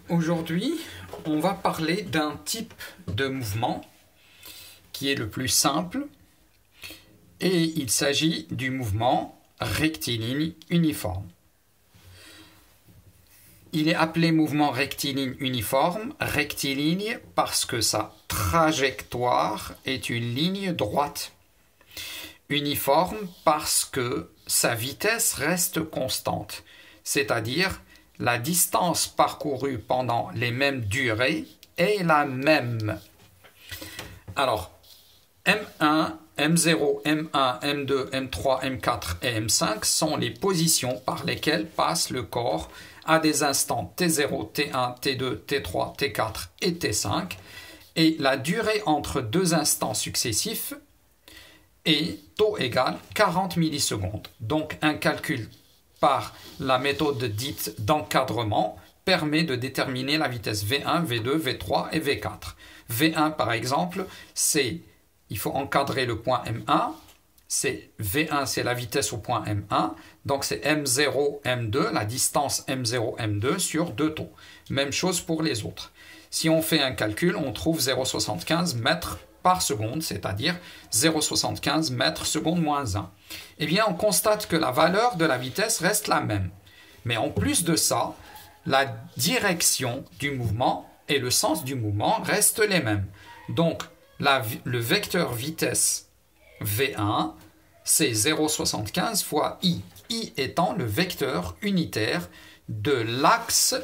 Aujourd'hui, on va parler d'un type de mouvement qui est le plus simple et il s'agit du mouvement rectiligne uniforme. Il est appelé mouvement rectiligne uniforme, rectiligne parce que sa trajectoire est une ligne droite. Uniforme parce que sa vitesse reste constante, c'est-à-dire la distance parcourue pendant les mêmes durées est la même. Alors, M1, M0, M1, M2, M3, M4 et M5 sont les positions par lesquelles passe le corps à des instants T0, T1, T2, T3, T4 et T5, et la durée entre deux instants successifs est taux égal 40 millisecondes. Donc un calcul par la méthode dite d'encadrement permet de déterminer la vitesse V1, V2, V3 et V4. V1 par exemple, il faut encadrer le point M1, V1 c'est la vitesse au point M1, donc c'est M0, M2, la distance M0, M2 sur deux taux. Même chose pour les autres. Si on fait un calcul, on trouve 0,75 mètres par seconde, c'est-à-dire 0,75 mètres seconde moins 1. Eh bien, on constate que la valeur de la vitesse reste la même. Mais en plus de ça, la direction du mouvement et le sens du mouvement restent les mêmes. Donc, le vecteur vitesse V1, c'est 0,75 fois I. I étant le vecteur unitaire de l'axe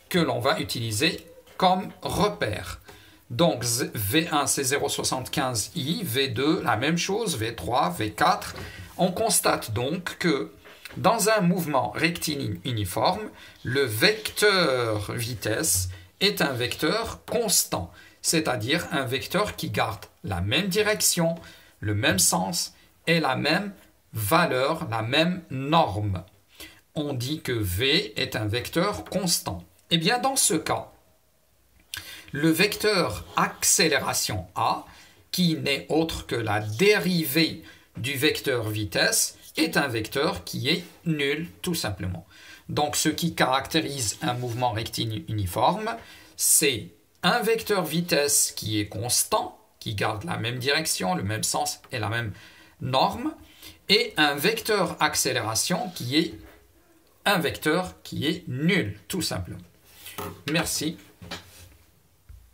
que l'on va utiliser comme repère. Donc V1 c'est 0,75 I, V2 la même chose, V3, V4. On constate donc que dans un mouvement rectiligne uniforme, le vecteur vitesse est un vecteur constant, c'est-à-dire un vecteur qui garde la même direction, le même sens et la même valeur, la même norme. On dit que V est un vecteur constant. Eh bien dans ce cas, le vecteur accélération A, qui n'est autre que la dérivée du vecteur vitesse, est un vecteur qui est nul, tout simplement. Donc, ce qui caractérise un mouvement rectiligne uniforme, c'est un vecteur vitesse qui est constant, qui garde la même direction, le même sens et la même norme, et un vecteur accélération qui est un vecteur qui est nul, tout simplement. Merci.